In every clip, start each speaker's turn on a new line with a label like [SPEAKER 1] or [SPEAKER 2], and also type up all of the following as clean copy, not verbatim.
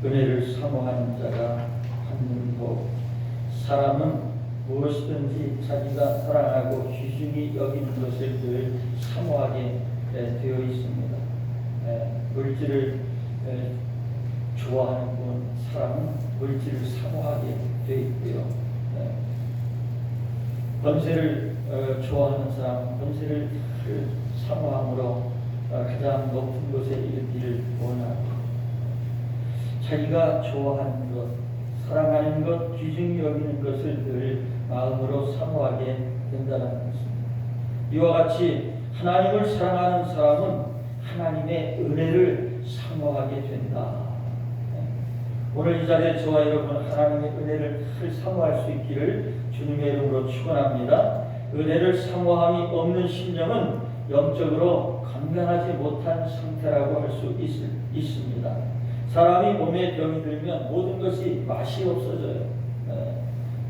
[SPEAKER 1] 은혜를 사모하는 자가 받는 복. 사람은 무엇이든지 자기가 사랑하고 귀중히 여기는 것을 늘 사모하게 되어 있습니다. 물질을 좋아하는 사람은 물질을 사모하게 되어 있고요. 권세를 좋아하는 사람은 권세를 사모함으로 가장 높은 곳에 이르기를 원하고, 자기가 좋아하는 것, 사랑하는 것, 귀중히 여기는 것을 늘 마음으로 사모하게 된다는 것입니다. 이와 같이 하나님을 사랑하는 사람은 하나님의 은혜를 사모하게 된다. 오늘 이 자리에 저와 여러분 하나님의 은혜를 사모할 수 있기를 주님의 이름으로 축원합니다. 은혜를 사모함이 없는 심령은 영적으로 건강하지 못한 상태라고 할 수 있습니다. 사람이 몸에 병이 들면 모든 것이 맛이 없어져요.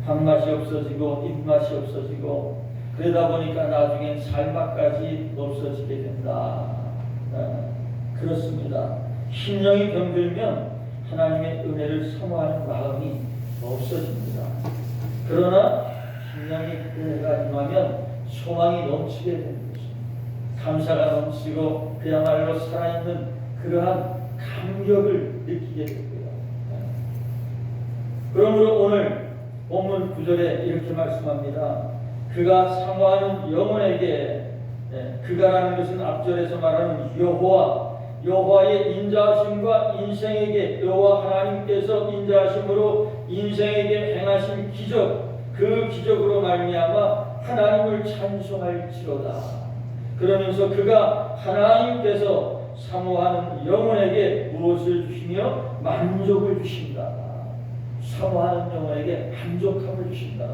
[SPEAKER 1] 밥맛이 없어지고 입맛이 없어지고, 그러다 보니까 나중엔 살맛까지 없어지게 된다. 그렇습니다. 심령이 병들면 하나님의 은혜를 사모하는 마음이 없어집니다. 그러나 심령이 은혜가 임하면 소망이 넘치게 되는 것입니다. 감사가 넘치고 그야말로 살아있는 그러한 감격을 느끼게 되고요. 그러므로 오늘 본문 9절에 이렇게 말씀합니다. 그가 사모하는 영혼에게, 그가라는 것은 앞절에서 말하는 여호와의 인자하심과 인생에게, 여호와 하나님께서 인자하심으로 인생에게 행하신 기적, 그 기적으로 말미암아 하나님을 찬송할지로다. 그러면서 그가 하나님께서 사모하는 영혼에게 무엇을 주시며 만족을 주신다. 사모하는 영혼에게 만족함을 주신다.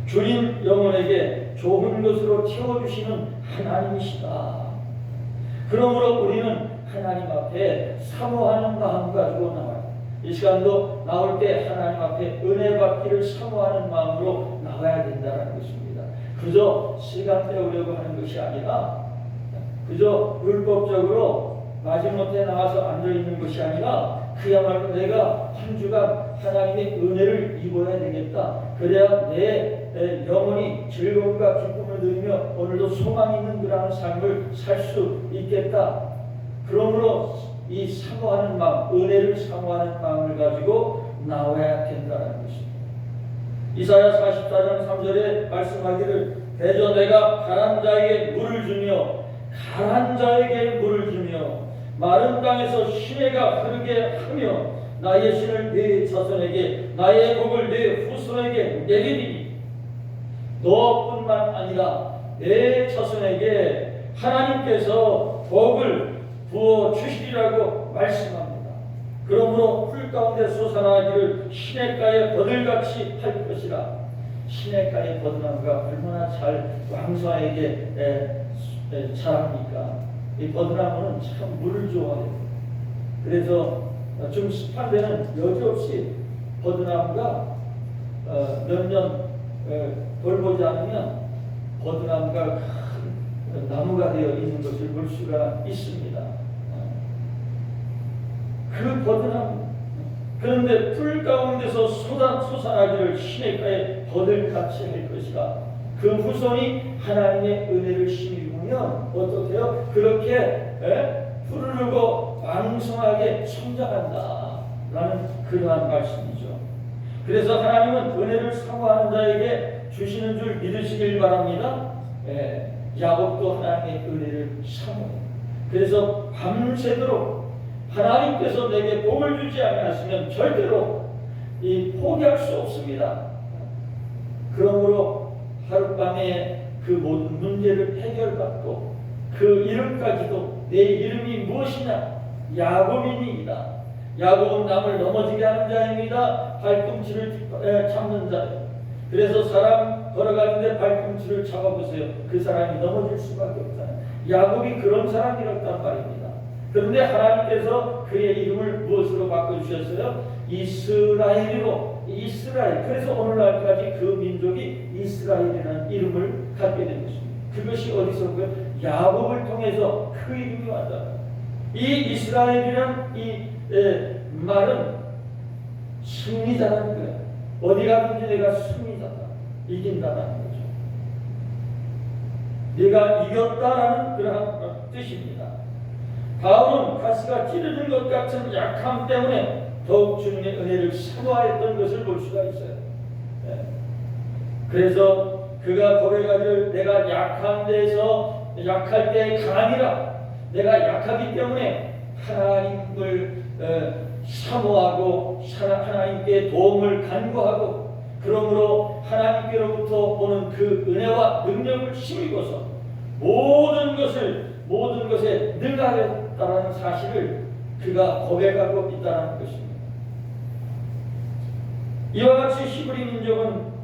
[SPEAKER 1] 주님 영혼에게 좋은 것으로 채워주시는 하나님이시다. 그러므로 우리는 하나님 앞에 사모하는 마음 가지고 나와요. 이 시간도 나올 때 하나님 앞에 은혜 받기를 사모하는 마음으로 나와야 된다는 것입니다. 그저 시간 때우려고 하는 것이 아니라, 그저 율법적으로 마지못해 나와서 앉아있는 것이 아니라, 그야말로 내가 한 주간 하나님의 은혜를 입어야 되겠다. 그래야 내 영혼이 즐거움과 기쁨을 누리며 오늘도 소망이 있는 그러한 삶을 살 수 있겠다. 그러므로 이 사모하는 마음, 은혜를 사모하는 마음을 가지고 나와야 된다는 것입니다. 이사야 44장 3절에 말씀하기를, 대저 내가 가난 자에게 물을 주며 마른 땅에서 시내가 흐르게 하며 나의 신을 네 자손에게, 나의 복을 네 후손에게 내리리니, 너뿐만 아니라 내 자손에게 하나님께서 복을 부어 주시리라고 말씀합니다. 그러므로 풀 가운데 솟아나기를 시냇가에 버들같이 할 것이라. 시냇가의 버드나무가 얼마나 잘 왕성하게 자랍니까? 이 버드나무는 참 물을 좋아해요. 그래서 좀 습한 데는 여지없이 버드나무가 몇 년 돌보지 않으면 버드나무가 큰 나무가 되어 있는 것을 볼 수가 있습니다. 그 버드나무, 그런데 풀 가운데서 솟아나기를 시냇가에 버들같이 할 것이라. 그 후손이 하나님의 은혜를 힘입으면 어떻게요? 그렇게 푸르르고 왕성하게 성장한다 라는 그러한 말씀이죠. 그래서 하나님은 은혜를 사모하는 자에게 주시는 줄 믿으시길 바랍니다. 야곱도 하나님의 은혜를 사모해요. 그래서 밤새도록 하나님께서 내게 복을 주지 않았으면 절대로 포기할 수 없습니다. 그러므로 하룻밤에 그 모든 문제를 해결받고 그 이름까지도, 내 이름이 무엇이냐? 야곱이니이다. 야곱은 남을 넘어지게 하는 자입니다. 발꿈치를 잡는 자예요. 그래서 사람 걸어가는데 발꿈치를 잡아보세요. 그 사람이 넘어질 수밖에 없잖아요. 야곱이 그런 사람이었단 말입니다. 그런데 하나님께서 그의 이름을 무엇으로 바꿔주셨어요? 이스라엘이로. 이스라엘. 그래서 오늘날까지 그 민족이 이스라엘이라는 이름을 갖게 된 것입니다. 그것이 어디서고요? 야곱을 통해서 그 이름이 왔다. 이 이스라엘이란 이 말은 승리자라는 거예요. 어디 가든지 내가 승리자다, 이긴다라는 거죠. 내가 이겼다라는 그런 뜻입니다. 바울은 가시가 찌르는 것 같은 약함 때문에 더욱 주님의 은혜를 사모하였던 것을 볼 수가 있어요. 그래서 그가 고백하기를 내가 약한 데에서 약할 때 강하니라. 내가 약하기 때문에 하나님을 사모하고 하나님께 도움을 간구하고 그러므로 하나님께로부터 오는 그 은혜와 능력을 힘입어서 모든 것에 능하였다는 사실을 그가 고백하고 있다는 것입니다. 이와 같이 히브리 민족은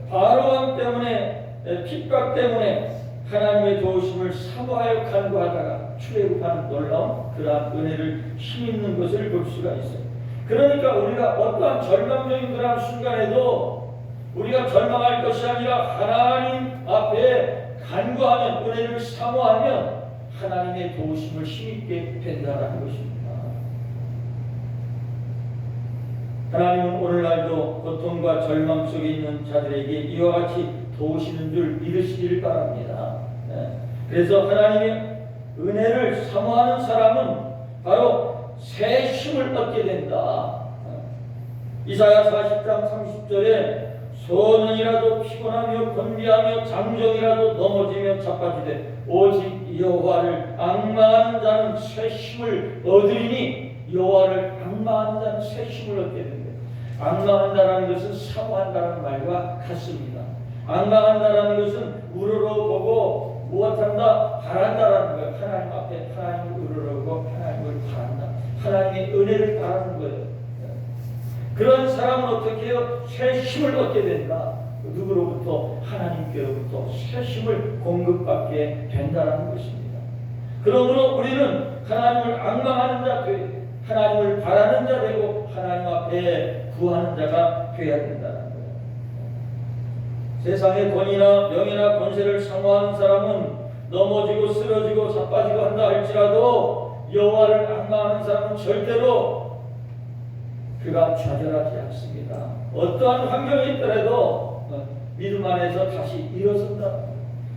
[SPEAKER 1] 바로왕 때문에 핍박 때문에 하나님의 도우심을 사모하여 간구하다가 출애굽하는 놀라운 그러한 은혜를 힘입는 것을 볼 수가 있어요. 그러니까 우리가 어떠한 절망적인 그러한 순간에도 우리가 절망할 것이 아니라 하나님 앞에 간구하면 은혜를 사모하면 하나님의 도우심을 힘입게 된다는 것입니다. 하나님은 오늘날도 고통과 절망 속에 있는 자들에게 이와 같이 도우시는 줄 믿으시길 바랍니다. 그래서 하나님의 은혜를 사모하는 사람은 바로 새 힘을 얻게 된다. 이사야 40장 30절에 소년이라도 피곤하며 건비하며 장정이라도 넘어지며 자빠지되 오직 여호와를 앙망하는 자는 새 힘을 얻으리니 여호와를 앙망하는 자는 새 힘을 얻게 된다. 앙망한다라는 것은 사모한다는 말과 같습니다. 앙망한다라는 것은 우러러보고 무엇한다? 바란다라는 거예요. 하나님 앞에 하나님을 우러러보고 하나님을 바란다. 하나님의 은혜를 바라는 거예요. 그런 사람은 어떻게 해요? 새 힘을 얻게 된다. 누구로부터? 하나님께로부터 새 힘을 공급받게 된다는 것입니다. 그러므로 우리는 하나님을 앙망하는 자 되고 하나님을 바라는 자 되고 하나님 앞에 구하는 자가 되어야 된다는 거예요. 세상의 돈이나 명예나 권세를 사모하는 사람은 넘어지고 쓰러지고 자빠지고 한다 할지라도 여호와를 앙망하는 사람은 절대로 그가 좌절하지 않습니다. 어떠한 환경이 있더라도 믿음 안에서 다시 일어선다.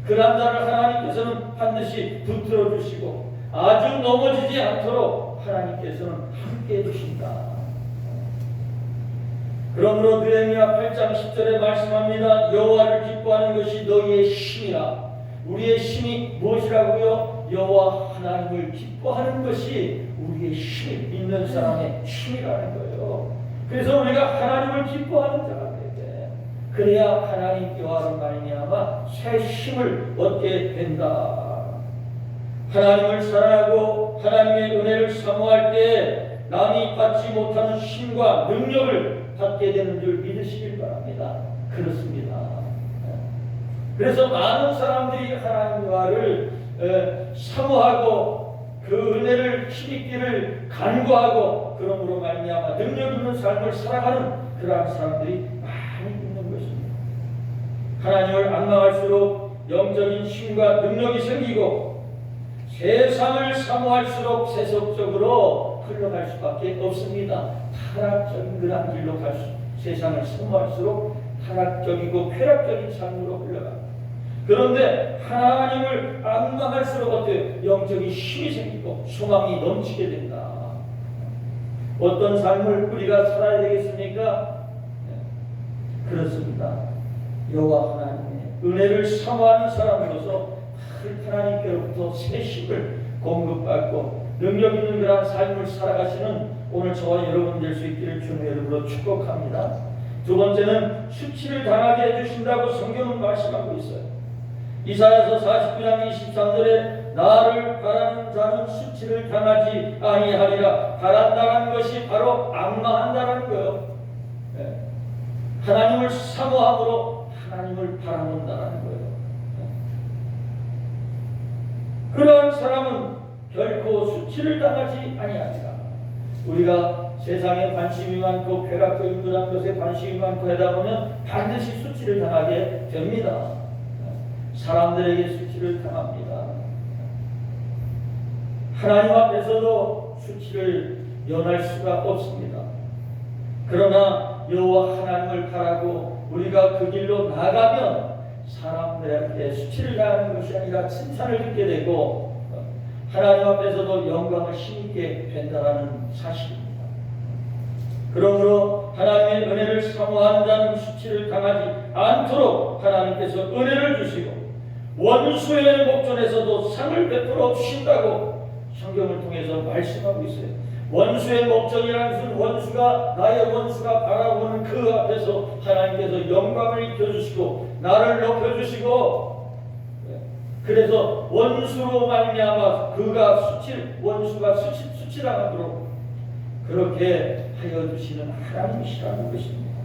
[SPEAKER 1] 그런 자를 하나님께서는 반드시 붙들어 주시고 아주 넘어지지 않도록 하나님께서는 함께 해주신다. 그러므로 느헤미야 8장 10절에 말씀합니다. 여호와를 기뻐하는 것이 너희의 힘이라. 우리의 힘이 무엇이라고요? 여호와 하나님을 기뻐하는 것이 우리의 힘, 믿는 사람의 힘이라는 거예요. 그래서 우리가 하나님을 기뻐하는 자가 되게 그래야 하나님 여호와로 말미암아 새 힘을 얻게 된다. 하나님을 사랑하고 하나님의 은혜를 사모할 때 남이 받지 못하는 힘과 능력을 받게 되는 줄 믿으시길 바랍니다. 그렇습니다. 그래서 많은 사람들이 하나님과를 사모하고 그 은혜를 힘입기를 간구하고 그러므로 말미암아 능력 있는 삶을 살아가는 그러한 사람들이 많이 있는 것입니다. 하나님을 앙망할수록 영적인 힘과 능력이 생기고 세상을 사모할수록 세속적으로 흘러갈 수밖에 없습니다. 타락적인 그런 길로 세상을 사모할수록 타락적이고 쾌락적인 삶으로 흘러갑니다. 그런데 하나님을 앙망할수록 어때요? 영적인 힘이 생기고 소망이 넘치게 된다. 어떤 삶을 우리가 살아야 되겠습니까? 그렇습니다. 여호와 하나님의 은혜를 사모하는 사람으로서 하나님께로부터 새 힘을 공급받고 능력 있는 그러한 삶을 살아가시는 오늘 저와 여러분 될 수 있기를 주님의 이름으로 축복합니다. 두 번째는 수치를 당하게 해주신다고 성경은 말씀하고 있어요. 이사야서 49장 23절에 나를 바라는 자는 수치를 당하지 아니하리라. 바란다는 것이 바로 앙망한다는 거예요. 하나님을 사모함으로 하나님을 바라는다는 거예요. 그러한 사람은 결코 수치를 당하지 아니하리라. 우리가 세상에 관심이 많고 쾌락적인 그런 것에 관심이 많고 하다 보면 반드시 수치를 당하게 됩니다. 사람들에게 수치를 당합니다. 하나님 앞에서도 수치를 연할 수가 없습니다. 그러나 여호와 하나님을 바라고 우리가 그 길로 나가면 사람들한테 수치를 당하는 것이 아니라 칭찬을 듣게 되고 하나님 앞에서도 영광을 힘있게 된다는 사실입니다. 그러므로 하나님의 은혜를 사모하는 자는 수치를 당하지 않도록 하나님께서 은혜를 주시고 원수의 목전에서도 상을 베풀어 주신다고 성경을 통해서 말씀하고 있어요. 원수의 목전이라는 것은 원수가 나의 원수가 바라보는 그 앞에서 하나님께서 영광을 입혀주시고 나를 높여주시고 그래서 원수로 말미암아 원수가 수치당하도록 그렇게 하여 주시는 하나님이시라는 것입니다.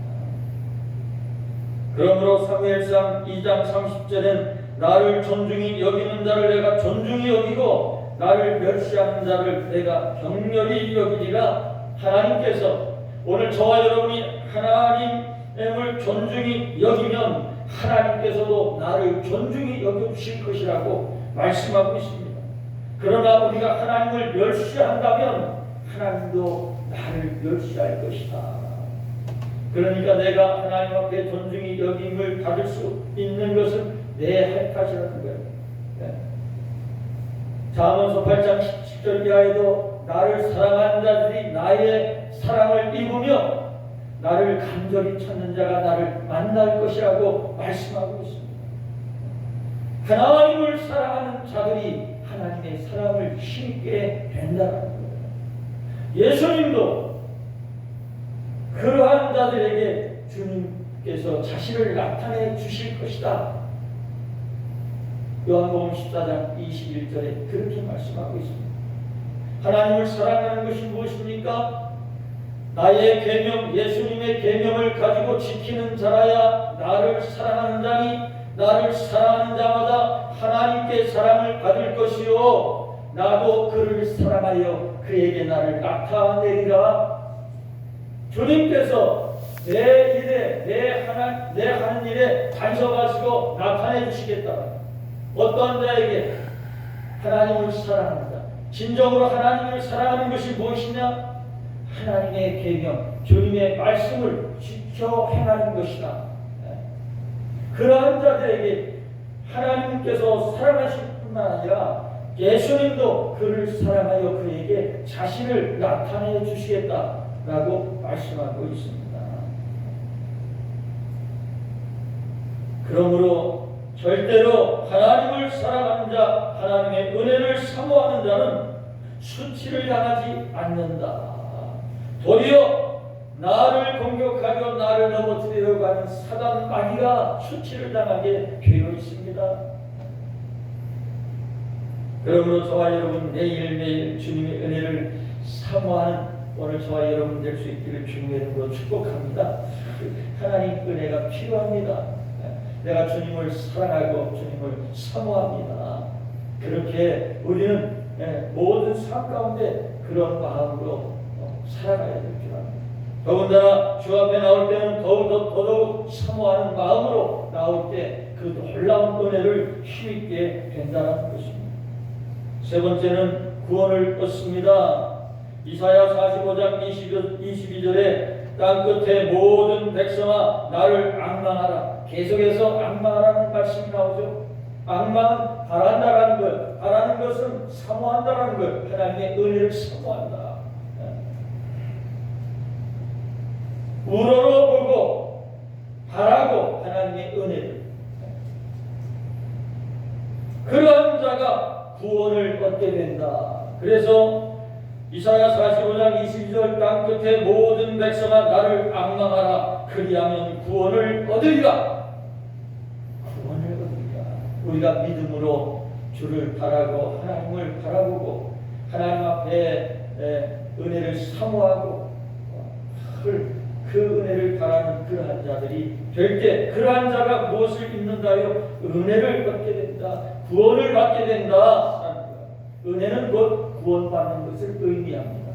[SPEAKER 1] 그러므로 사무엘상 2장 30절엔 나를 존중히 여기는 자를 내가 존중히 여기고 나를 멸시하는 자를 내가 격렬히 여기리라. 하나님께서 오늘 저와 여러분이 하나님을 존중히 여기면 하나님께서도 나를 존중히 여겨주실 것이라고 말씀하고 있습니다. 그러나 우리가 하나님을 멸시한다면 하나님도 나를 멸시할 것이다. 그러니까 내가 하나님 앞에 존중히 여김을 받을 수 있는 것은 내 할 탓이라는 거예요. 잠언서 8장 17절 이하에도 나를 사랑하는 자들이 나의 사랑을 입으며 나를 간절히 찾는 자가 나를 만날 것이라고 말씀하고 있습니다. 하나님을 사랑하는 자들이 하나님의 사랑을 힘있게 된다는 거예요. 예수님도 그러한 자들에게 주님께서 자신을 나타내 주실 것이다. 요한복음 14장 21절에 그렇게 말씀하고 있습니다. 하나님을 사랑하는 것이 무엇입니까? 나의 계명, 예수님의 계명을 가지고 지키는 자라야 나를 사랑하는 자니 나를 사랑하는 자마다 하나님께 사랑을 받을 것이요 나도 그를 사랑하여 그에게 나를 나타내리라. 주님께서 내 일에 내 하는 일에 간섭하시고 나타내 주시겠다. 어떤 자에게 하나님을 사랑하는 자, 진정으로 하나님을 사랑하는 것이 무엇이냐? 하나님의 계명, 주님의 말씀을 지켜 행하는 것이다. 그러한 자들에게 하나님께서 사랑하실 뿐만 아니라 예수님도 그를 사랑하여 그에게 자신을 나타내 주시겠다라고 말씀하고 있습니다. 그러므로 절대로 하나님을 사랑하는 자, 하나님의 은혜를 사모하는 자는 수치를 당하지 않는다. 도리어 나를 공격하여 나를 넘어뜨리려고 하는 사단 마귀가 수치를 당하게 되어 있습니다. 그러므로 저와 여러분 매일매일 주님의 은혜를 사모하는 오늘 저와 여러분 될 수 있기를 주님의 이름으로 축복합니다. 하나님 은혜가 필요합니다. 내가 주님을 사랑하고 주님을 사모합니다. 그렇게 우리는 모든 삶 가운데 그런 마음으로 살아가야 될 줄 압니다. 더군다나 주 앞에 나올 때는 더더욱 사모하는 마음으로 나올 때 그 놀라운 은혜를 힘있게 된다는 것입니다. 세 번째는 구원을 얻습니다. 이사야 45장 22절에 땅 끝에 모든 백성아 나를 앙망하라. 계속해서 앙망하라는 말씀이 나오죠. 앙망은 바란다라는 것, 바라는 것은 사모한다라는 것, 하나님의 은혜를 사모한다. 우러러보고 바라고 하나님의 은혜를, 그러한 자가 구원을 얻게 된다. 그래서 이사야 45장 22절 땅 끝에 모든 백성아 나를 앙망하라. 그리하면 구원을 얻으리라. 구원을 얻으리라. 우리가 믿음으로 주를 바라고 하나님을 바라보고 하나님 앞에 은혜를 사모하고 그 은혜를 바라는 그러한 자들이 될 때 그러한 자가 무엇을 입는다요? 은혜를 얻게 된다. 구원을 받게 된다. 은혜는 곧 구원받는 것을 의미합니다.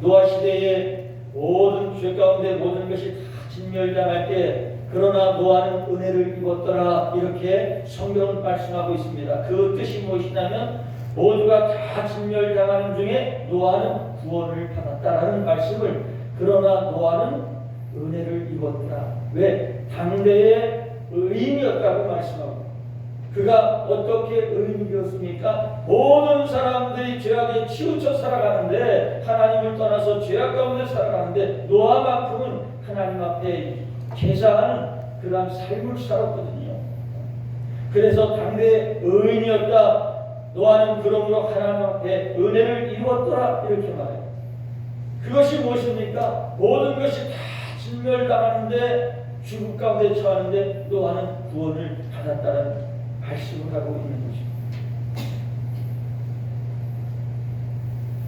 [SPEAKER 1] 노아 시대에 모든 죄 가운데 모든 것이 다 진멸당할 때 그러나 노아는 은혜를 입었더라 이렇게 성경은 말씀하고 있습니다. 그 뜻이 무엇이냐면 모두가 다 진멸당하는 중에 노아는 구원을 받았다라는 말씀을, 그러나 노아는 은혜를 입었더라. 왜? 당대의 의인이었다고 말씀하고, 그가 어떻게 의인이었습니까? 모든 사람들이 죄악에 치우쳐 살아가는데, 하나님을 떠나서 죄악 가운데 살아가는데, 노아만큼은 하나님 앞에 제사하는 그런 삶을 살았거든요. 그래서 당대의 의인이었다. 노아는 그러므로 하나님 앞에 은혜를 입었더라, 이렇게 말해요. 그것이 무엇입니까? 모든 것이 다 진멸당하는데, 죽음 가운데 처하는데 노아는 구원을 받았다는 말씀을 하고 있는 것입니다.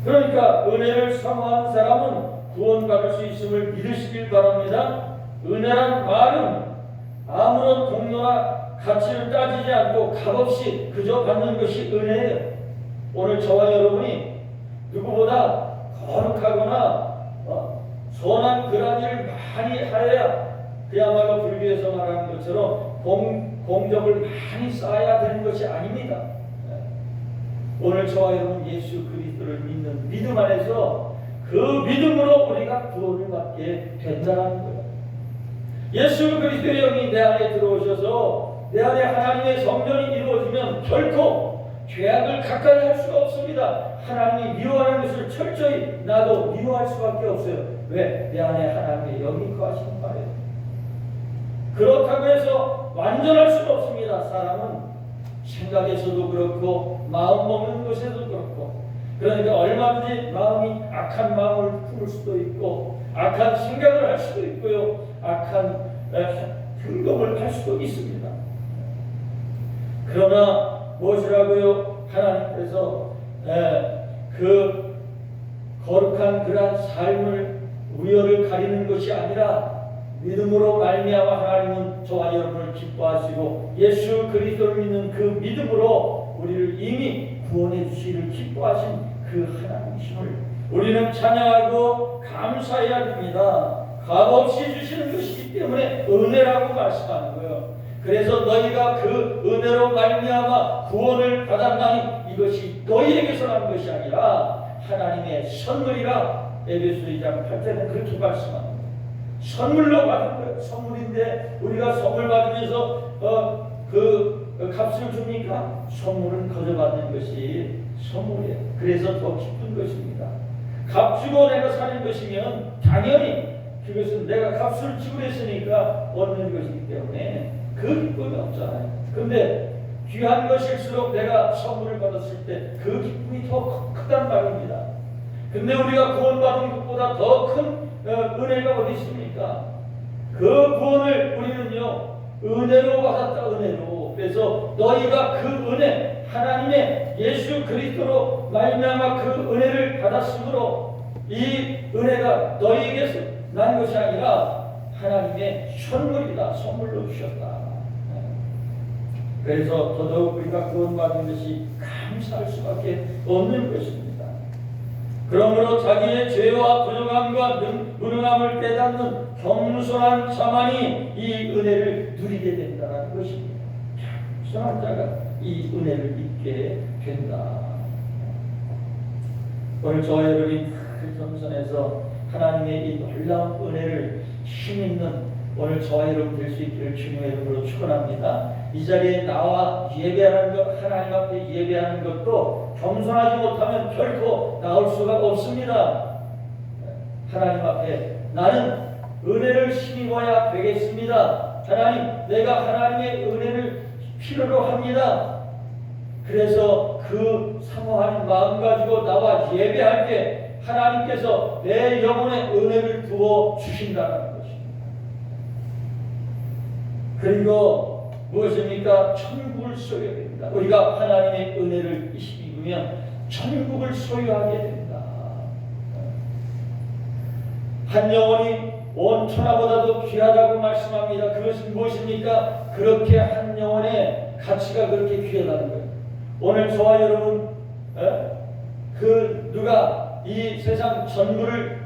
[SPEAKER 1] 그러니까 은혜를 사모한 사람은 구원받을 수 있음을 믿으시길 바랍니다. 은혜란 말은 아무런 공로나 가치를 따지지 않고 값없이 그저 받는 것이 은혜예요. 오늘 저와 여러분이 누구보다 거룩하거나 선한 그런 일을 많이 하여야, 그야말로 불교에서 말하는 것처럼 공적을 많이 쌓아야 되는 것이 아닙니다. 오늘 저와 여러분 예수 그리스도를 믿는 믿음 안에서 그 믿음으로 우리가 구원을 받게 된다는 거예요. 예수 그리스도의 영이 내 안에 들어오셔서 내 안에 하나님의 성전이 이루어지면 결코 죄악을 가까이 할 수가 없습니다. 하나님이 미워하는 것을 철저히 나도 미워할 수밖에 없어요. 왜? 내 안에 하나님의 영이 거하시는 말이에요. 그렇다고 해서 완전할 수는 없습니다. 사람은 생각에서도 그렇고 마음 먹는 것에도 그렇고, 그러니까 얼마든지 마음이 악한 마음을 품을 수도 있고 악한 생각을 할 수도 있고요, 악한 행동을 할 수도 있습니다. 그러나 무엇이라고요? 하나님께서 그 거룩한 그러한 삶을 우열을 가리는 것이 아니라 믿음으로 말미암아 하나님은 저와 여러분을 기뻐하시고 예수 그리스도를 믿는 그 믿음으로 우리를 이미 구원해 주시기를 기뻐하신 그 하나님이심을 우리는 찬양하고 감사해야 됩니다. 값없이 주시는 것이기 때문에 은혜라고 말씀하는 거예요. 그래서 너희가 그 은혜로 말미암아 구원을 받았나니 이것이 너희에게서 난 것이 아니라 하나님의 선물이라 에베소 2장 8절에 그렇게 말씀합니다. 선물로 받은 거예요. 선물인데 우리가 선물 받으면서 그 값을 줍니까? 선물은 거저 받는 것이 선물이에요. 그래서 더 기쁜 것입니다. 값 주고 내가 사는 것이면 당연히 그것은 내가 값을 지불했으니까 얻는 것이기 때문에 그 기쁨이 없잖아요. 근데 귀한 것일수록 내가 선물을 받았을 때 그 기쁨이 더 크단 말입니다. 근데 우리가 구원받은 것보다 더 큰 은혜가 어디 있습니까? 그 구원을 우리는요 은혜로 받았다. 은혜로. 그래서 너희가 그 은혜, 하나님의 예수 그리스도로 말미암아 그 은혜를 받았으므로 이 은혜가 너희에게서 난 것이 아니라 하나님의 선물이다. 선물로 주셨다. 그래서 더더욱 우리가 구원받은 것이 감사할 수밖에 없는 것입니다. 그러므로 자기의 죄와 부정함과 무능함을 깨닫는 겸손한 자만이 이 은혜를 누리게 된다는 것입니다. 겸손한 자가 이 은혜를 입게 된다. 오늘 저와 여러분이 그 겸손해서 하나님의 이 놀라운 은혜를 힘있는 오늘 저와 여러분 될 수 있기를 주님의 이름으로 축원합니다. 이 자리에 나와 예배하는 것, 하나님 앞에 예배하는 것도 겸손하지 못하면 결코 나올 수가 없습니다. 하나님 앞에 나는 은혜를 힘입어야 되겠습니다. 하나님, 내가 하나님의 은혜를 필요로 합니다. 그래서 그 사모하는 마음 가지고 나와 예배할 때 하나님께서 내 영혼에 은혜를 부어 주신다는 것입니다. 그리고 무엇입니까? 천국을 소유해야 됩니다. 우리가 하나님의 은혜를 입으면 천국을 소유하게 됩니다. 한 영혼이 온 천하보다도 귀하다고 말씀합니다. 그것은 무엇입니까? 그렇게 한 영혼의 가치가 그렇게 귀하다는 거예요. 오늘 저와 여러분, 누가 이 세상 전부를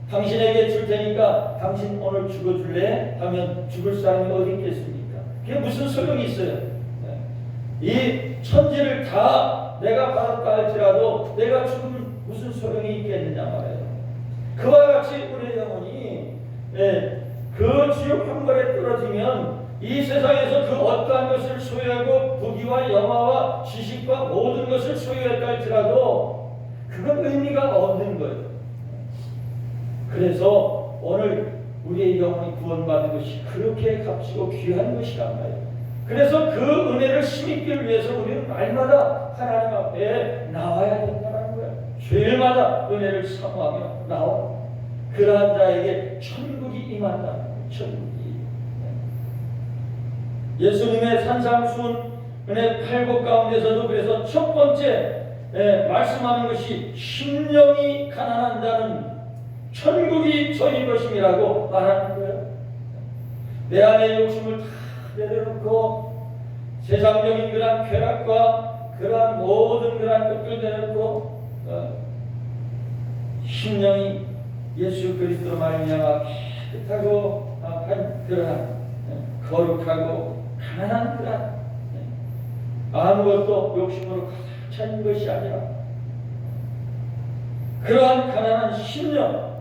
[SPEAKER 1] 당신에게 줄 테니까 당신 오늘 죽어줄래? 하면 죽을 사람이 어디 있겠습니까? 그게 무슨 소용이 있어요? 이 천지를 다 내가 받았다 할지라도 내가 무슨 소용이 있겠느냐 말이에요. 그와 같이 우리의 영혼이 그 지옥 형벌에 떨어지면 이 세상에서 그 어떠한 것을 소유하고 부귀와 영화와 지식과 모든 것을 소유했다 할지라도 그건 의미가 없는 거예요. 그래서 오늘 우리의 영혼이 구원받은 것이 그렇게 값지고 귀한 것이란 말이에요. 그래서 그 은혜를 힘입기를 위해서 우리는 날마다 하나님 앞에 나와야 된다는 거예요. 주일마다 은혜를 사모하며 나와. 그러한 자에게 천국이 임한다는 거예요. 천국이. 예수님의 산상수훈 은혜 8곡 가운데서도 그래서 첫 번째 말씀하는 것이 심령이 가난한 자는 천국이 저희 것임이라고 말하는 거예요. 내 안의 욕심을 다 내려놓고 세상적인 그러한 쾌락과 그러한 모든 그러한 것들 내려놓고 심령이 예수 그리스도로 말미암아 깨끗하고 한 그러한 거룩하고 가난한 그러한 아무것도 욕심으로 가득 찬 것이 아니라 그러한 가난한 심령,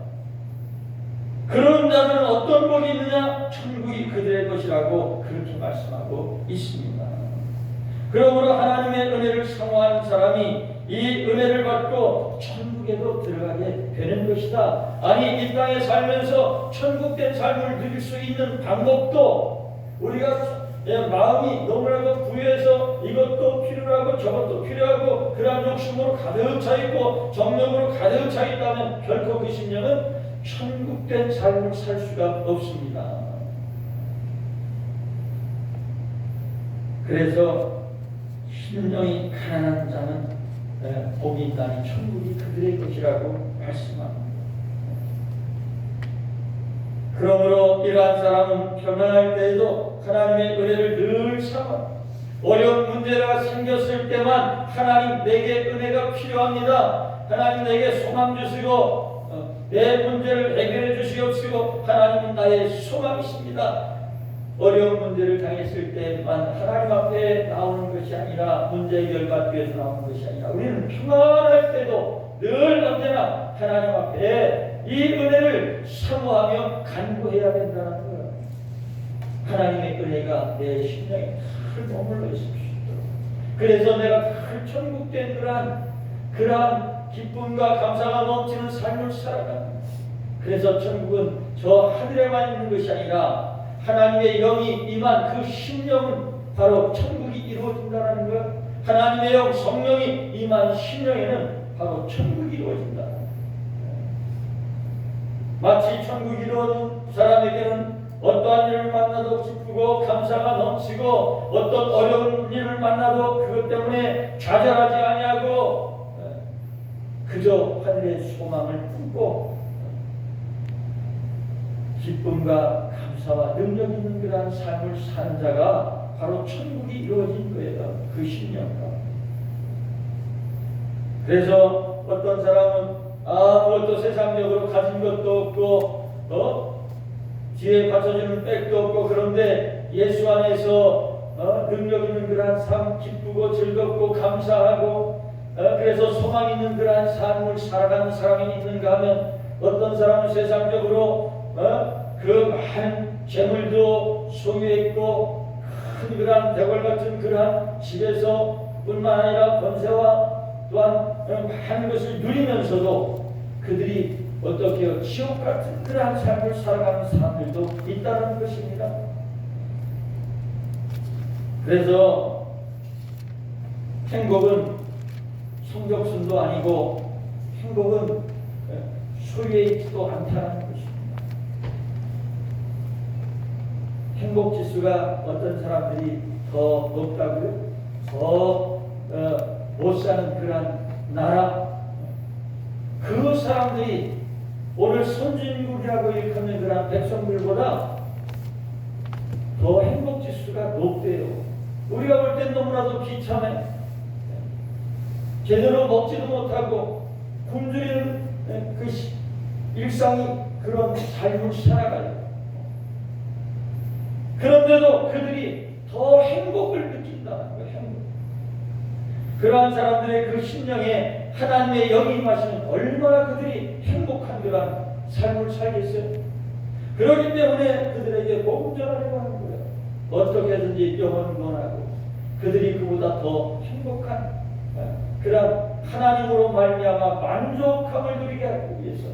[SPEAKER 1] 그런 자는 어떤 복이 있느냐? 천국이 그들의 것이라고 그렇게 말씀하고 있습니다. 그러므로 하나님의 은혜를 사모하는 사람이 이 은혜를 받고 천국에도 들어가게 되는 것이다. 아니, 이 땅에 살면서 천국된 삶을 누릴 수 있는 방법도 우리가 마음이 너무나도 부유해서 이것도 필요하고 저것도 필요하고 그러한 욕심으로 가득 차 있고 정욕으로 가득 차 있다면 결코 그 심령은 천국된 삶을 살 수가 없습니다. 그래서 심령이 가난한 자는 복이 있다니 천국이 그들의 것이라고 말씀합니다. 그러므로 이러한 사람은 평안할 때에도 하나님의 은혜를 늘 삼아 어려운 문제가 생겼을 때만 하나님 내게 은혜가 필요합니다. 하나님 내게 소망 주시고 내 문제를 해결해 주시옵시고 하나님은 나의 소망이십니다. 어려운 문제를 당했을 때만 하나님 앞에 나오는 것이 아니라 문제 해결받기 위해서 나오는 것이 아니라 우리는 평안할 때도 늘 언제나 하나님 앞에 이 은혜를 사모하며 간구해야 된다는 거예요. 하나님의 은혜가 내 심령에 늘 머물러 있을 수 있도록. 그래서 내가 늘 천국된 그러한 기쁨과 감사가 넘치는 삶을 살아가는. 그래서 천국은 저 하늘에만 있는 것이 아니라 하나님의 영이 임한 그 심령은 바로 천국이 이루어진다는 것. 하나님의 영 성령이 임한 심령에는 바로 천국이 이루어진다. 마치 천국이 이루어진 사람에게는 어떠한 일을 만나도 기쁘고 감사가 넘치고 어떤 어려운 일을 만나도 그것 때문에 좌절하지 아니하고 그저 하늘의 소망을 품고 기쁨과 감사와 능력 있는 그러한 삶을 사는 자가 바로 천국이 이루어진 거예요. 그 심령과. 그래서 어떤 사람은 아무것도 세상적으로 가진 것도 없고 뒤에 받쳐주는 백도 없고 그런데 예수 안에서 능력 있는 그러한 삶 기쁘고 즐겁고 감사하고 그래서 소망 있는 그러한 삶을 살아가는 사람이 있는가 하면 어떤 사람은 세상적으로 그 많은 재물도 소유했고 큰 그러한 대궐 같은 그러한 집에서 뿐만 아니라 권세와 또한 많은 것을 누리면서도 그들이 어떻게 지옥 같은 그러한 삶을 살아가는 사람들도 있다는 것입니다. 그래서 행복은 성적순도 아니고 행복은 소유에 있지도 않다는 것입니다. 행복 지수가 어떤 사람들이 더 높다고요? 더 못 사는 그런 나라, 그 사람들이 오늘 선진국이라고 일컫는 그런 백성들보다 더 행복 지수가 높대요. 우리가 볼 땐 너무나도 비참해. 제대로 먹지도 못하고 굶주리는 그 일상이 그런 삶을 살아가요. 그런데도 그들이 더 행복을 느낀다는 거예요. 행복. 그러한 사람들의 그 심령에 하나님의 영이 임하시면 얼마나 그들이 행복한 그러한 삶을 살겠어요. 그렇기 때문에 그들에게 복음 전하려고 하는 거예요. 어떻게든지 영혼을 논하고 그들이 그보다 더 행복한 그런 하나님으로 말미암아 만족함을 누리게 하기 위해서,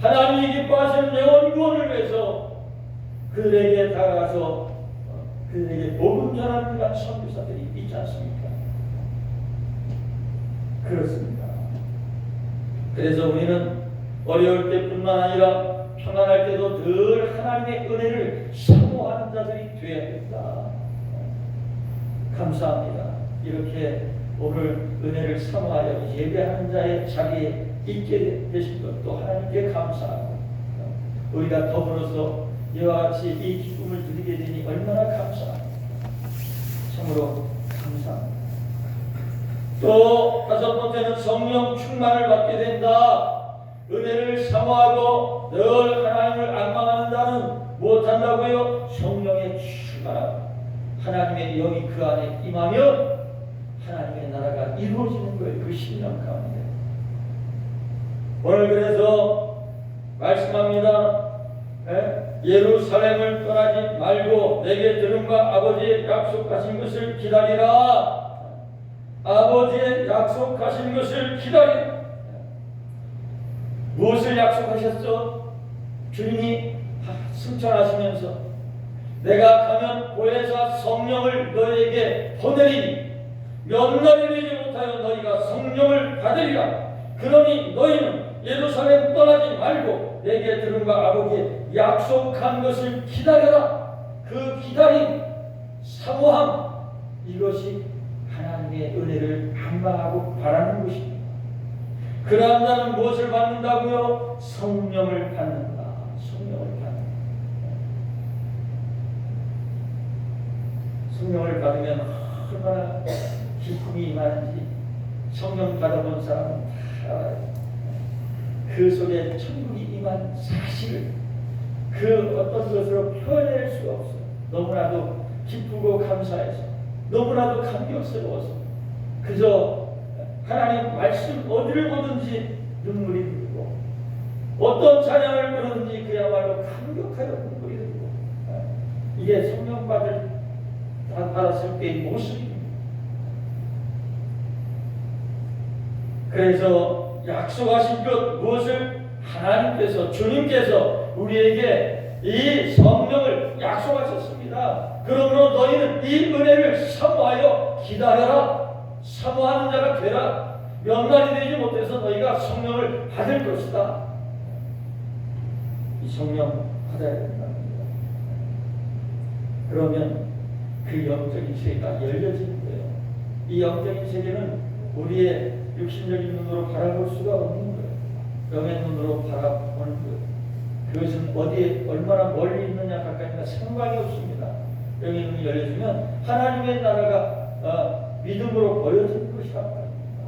[SPEAKER 1] 하나님이 기뻐하시는 영혼 구원을 위해서 그들에게 다가가서 그들에게 복음 전하는 그런 선교사들이 있지 않습니까? 그렇습니다. 그래서 우리는 어려울 때뿐만 아니라 평안할 때도 늘 하나님의 은혜를 사모하는 자들이 되어야 된다. 감사합니다. 이렇게 오늘 은혜를 사모하여 예배하는 자의 자리에 있게 되신 것도 하나님께 감사하고, 우리가 더불어서 이와 같이 이 기쁨을 누리게 되니 얼마나 감사합니다. 참으로 감사합니다. 또 다섯 번째는 성령 충만을 받게 된다. 은혜를 사모하고 늘 하나님을 앙망하는 자는 무엇한다고요? 성령의 충만함. 하나님의 영이 그 안에 임하면 하나님의 나라가 이루어지는 거예요. 그 신령 가운데. 오늘 그래서 말씀합니다. 예루살렘을 떠나지 말고 내게 들은 바 아버지의 약속하신 것을 기다리라. 아버지의 약속하신 것을 기다리라. 무엇을 약속하셨어? 주님이 승천하시면서 내가 가면 보혜사 성령을 너희에게 보내리니 몇 날이 되지 못하여 너희가 성령을 받으리라. 그러니 너희는 예루살렘 떠나지 말고 내게 들은 바 아버지의 약속한 것을 기다려라. 그 기다림, 사모함, 이것이 하나님의 은혜를 앙망하고 바라는 것입니다. 그러한 자는 무엇을 받는다고요? 성령을 받는다. 성령을 받는다. 성령을 받으면 얼마나 기쁨이 임하는지 성령 받아본 사람은 다 알아요. 그 속에 천국이 임한 사실을 그 어떤 것으로 표현할 수가 없어요. 너무나도 기쁘고 감사해서, 너무나도 감격스러워서 그저 하나님 말씀 어디를 보든지 눈물이 흐르고 어떤 찬양을 부르든지 그야말로 감격하여 눈물이 흐르고, 이게 성령 받았을 때의 모습입니다. 그래서 약속하신 것 무엇을? 하나님께서, 주님께서 우리에게 이 성령을 약속하셨습니다. 그러므로 너희는 이 은혜를 사모하여 기다려라. 사모하는 자가 되라. 몇 날이 되지 못해서 너희가 성령을 받을 것이다. 이 성령 받아야 된답니다. 그러면 그 영적인 세계가 열려지는 거예요. 이 영적인 세계는 우리의 육신적인 눈으로 바라볼 수가 없는 거예요. 영의 눈으로 바라보는 거예요. 그것은 어디에 얼마나 멀리 있느냐 가까이 있느냐 상관이 없습니다. 영의 눈이 열려지면 하나님의 나라가 믿음으로 보여지는 것이란 말입니다.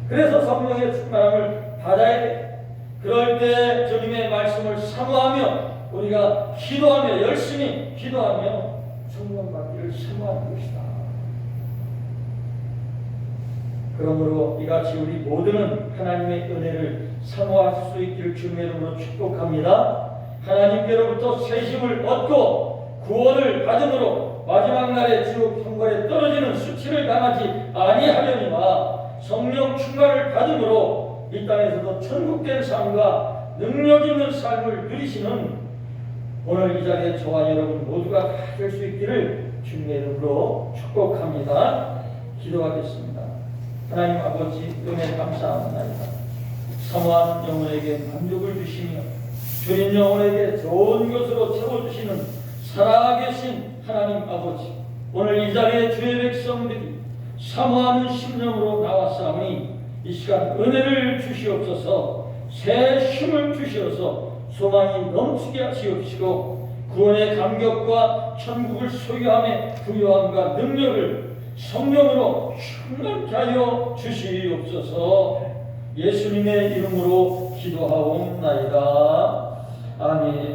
[SPEAKER 1] 그래서 성령의 충만함을 받아야 돼. 그럴 때 주님의 말씀을 사모하며 우리가 기도하며 열심히 기도하며 성령 받기를 사모하는 것이다. 그러므로 이같이 우리 모두는 하나님의 은혜를 사모할 수 있기를 주님의 이름으로 축복합니다. 하나님께로부터 새 힘을 얻고 구원을 받음으로 마지막 날에 지옥 형벌에 떨어지는 수치를 당하지 아니하려니와 성령 충만을 받음으로 이 땅에서도 천국된 삶과 능력 있는 삶을 누리시는 오늘 이 자리에 저와 여러분 모두가 가질 수 있기를 주님의 이름으로 축복합니다. 기도하겠습니다. 하나님 아버지, 은혜 감사합니다. 사모하는 영혼에게 만족을 주시며 주님 영혼에게 좋은 것으로 채워주시는 살아계신 하나님 아버지, 오늘 이 자리에 주의 백성들이 사모하는 심령으로 나왔사오니 이 시간 은혜를 주시옵소서. 새 힘을 주시어서 소망이 넘치게 하시옵시고 구원의 감격과 천국을 소유함의 부요함과 능력을 성령으로 충만케 하여 주시옵소서. 예수님의 이름으로 기도하옵나이다. 아멘.